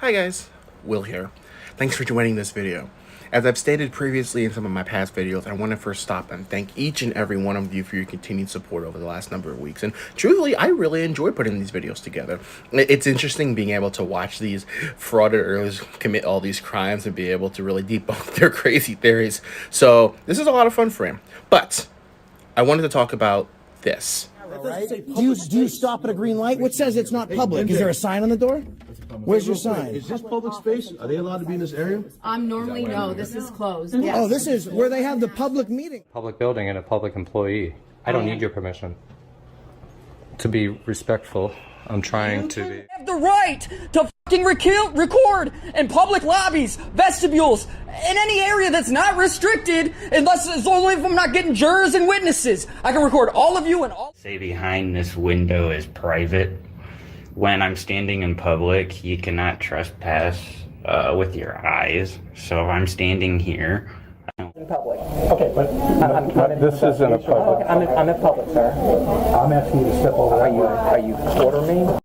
Hi guys, Will here. Thanks for joining this video. As I've stated previously in some of my past videos, I want to first stop and thank each and every one of you for your continued support over the last number of weeks. And truthfully, I really enjoy putting these videos together. It's interesting being able to watch these frauditors commit all these crimes and be able to really debunk their crazy theories. So this is a lot of fun for him. But I wanted to talk about this. Right? Do you stop at a green light? What says it's not public? Is there a sign on the door? Where's your sign? Is this public space? Are they allowed to be in this area? Normally, no, this is closed. Yes. Oh, this is where they have the public meeting. Public building and a public employee. I don't need your permission. To be respectful, I'm trying to be. Have the right to fucking record in public lobbies, vestibules, in any area that's not restricted, unless it's only if I'm not getting jurors and witnesses. I can record all of you and all. Say behind this window is private. When I'm standing in public, you cannot trespass with your eyes. So if I'm standing here, in public. Okay, but This isn't a public. I'm in public, sir. I'm asking you to step over. Are you ordering me?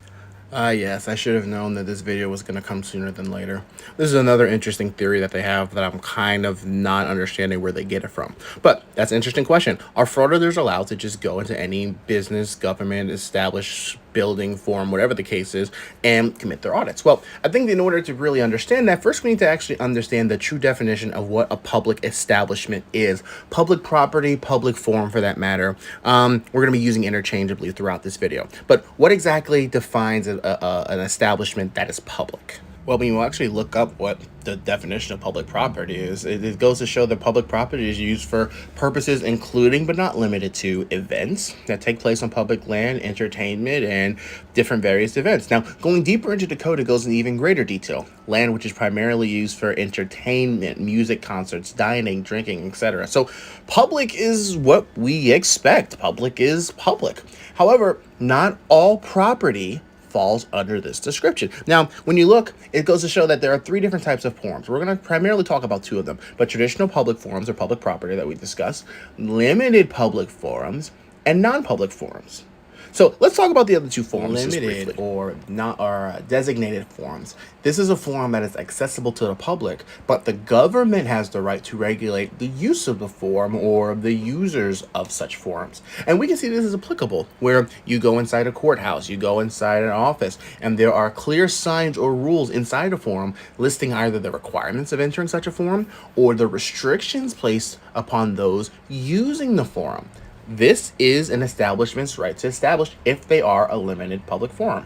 Yes, I should have known that this video was going to come sooner than later. This is another interesting theory that they have that I'm kind of not understanding where they get it from. But that's an interesting question. Are frauditors allowed to just go into any business, government, established building, form, whatever the case is, and commit their audits? Well, I think in order to really understand that, first we need to actually understand the true definition of what a public establishment is. Public property, public forum for that matter. We're going to be using interchangeably throughout this video. But what exactly defines an establishment that is public? Well, when you actually look up what the definition of public property is, it goes to show that public property is used for purposes including but not limited to events that take place on public land, entertainment, and different various events. Now, going deeper into the code, it goes into even greater detail. Land which is primarily used for entertainment, music concerts, dining, drinking, etc. So public is what we expect. Public is public. However, not all property falls under this description. Now, when you look, it goes to show that there are three different types of forums. We're going to primarily talk about two of them, but traditional public forums or public property that we discuss, limited public forums, and non-public forums. So let's talk about the other two forms. Limited or not or designated forums. This is a forum that is accessible to the public, but the government has the right to regulate the use of the forum or the users of such forums. And we can see this is applicable where you go inside a courthouse, you go inside an office, and there are clear signs or rules inside a forum listing either the requirements of entering such a forum or the restrictions placed upon those using the forum. This is an establishment's right to establish if they are a limited public forum.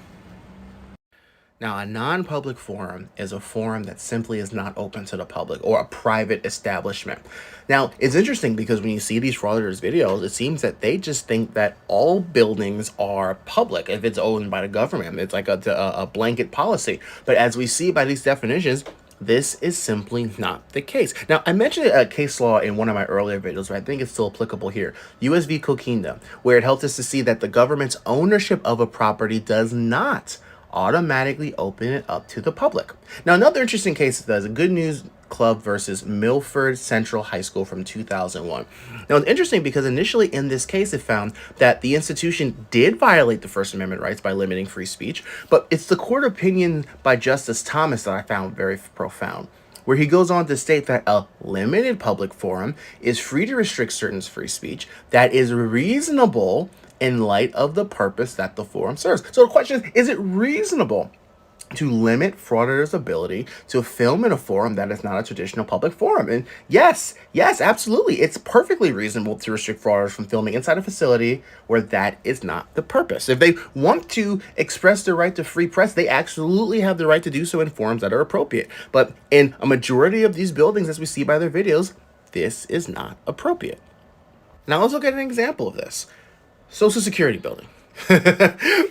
Now, a non-public forum is a forum that simply is not open to the public or a private establishment. Now, it's interesting because when you see these frauditors videos, it seems that they just think that all buildings are public if it's owned by the government. It's like a blanket policy. But as we see by these definitions, this is simply not the case. Now, I mentioned a case law in one of my earlier videos, but I think it's still applicable here. US v. Coquinda, where it helped us to see that the government's ownership of a property does not automatically open it up to the public. Now, another interesting case is a Good News Club versus Milford Central High School from 2001. Now, it's interesting because initially in this case, it found that the institution did violate the First Amendment rights by limiting free speech, but it's the court opinion by Justice Thomas that I found very profound, where he goes on to state that a limited public forum is free to restrict certain free speech that is reasonable in light of the purpose that the forum serves. So the question is it reasonable to limit frauditors' ability to film in a forum that is not a traditional public forum? And yes, absolutely. It's perfectly reasonable to restrict frauditors from filming inside a facility where that is not the purpose. If they want to express their right to free press, they absolutely have the right to do so in forums that are appropriate. But in a majority of these buildings, as we see by their videos, this is not appropriate. Now let's look at an example of this. Social Security building.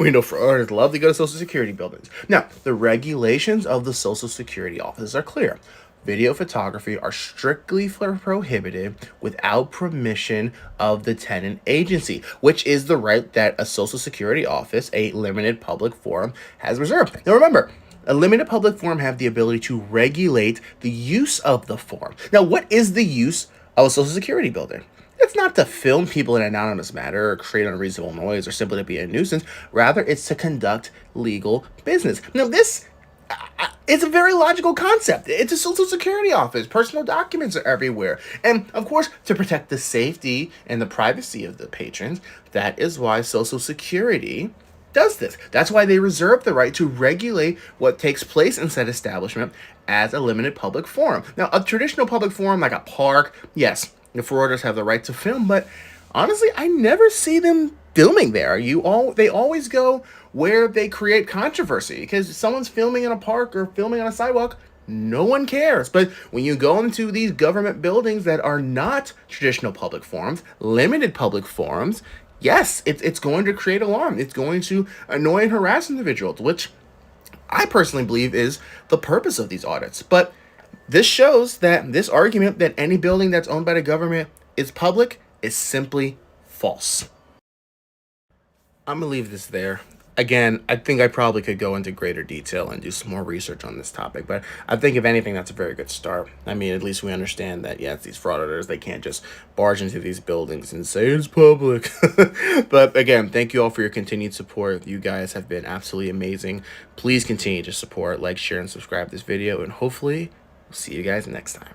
We know frauditors love to go to Social Security buildings. Now, the regulations of the Social Security offices are clear. Video photography are strictly prohibited without permission of the tenant agency, which is the right that a Social Security office, a limited public forum, has reserved. Now remember, a limited public forum have the ability to regulate the use of the forum. Now, what is the use of a Social Security building? It's not to film people in an anonymous manner or create unreasonable noise or simply to be a nuisance. Rather, it's to conduct legal business. Now, this It's a very logical concept. It's a social security office. Personal documents are everywhere. And of course, to protect the safety and the privacy of the patrons, that is why Social Security does this. That's why they reserve the right to regulate what takes place in said establishment as a limited public forum. Now, a traditional public forum like a park, yes, the frauditors have the right to film, but honestly, I never see them filming there. They always go where they create controversy, because someone's filming in a park or filming on a sidewalk, no one cares. But when you go into these government buildings that are not traditional public forums, limited public forums, yes, it's going to create alarm. It's going to annoy and harass individuals, which I personally believe is the purpose of these audits. But this shows that this argument that any building that's owned by the government is public is simply false. I'm going to leave this there. Again, I think I probably could go into greater detail and do some more research on this topic, but I think if anything, that's a very good start. I mean, at least we understand that, yes, these frauditors, they can't just barge into these buildings and say it's public. But again, thank you all for your continued support. You guys have been absolutely amazing. Please continue to support, like, share, and subscribe this video, and hopefully we'll see you guys next time.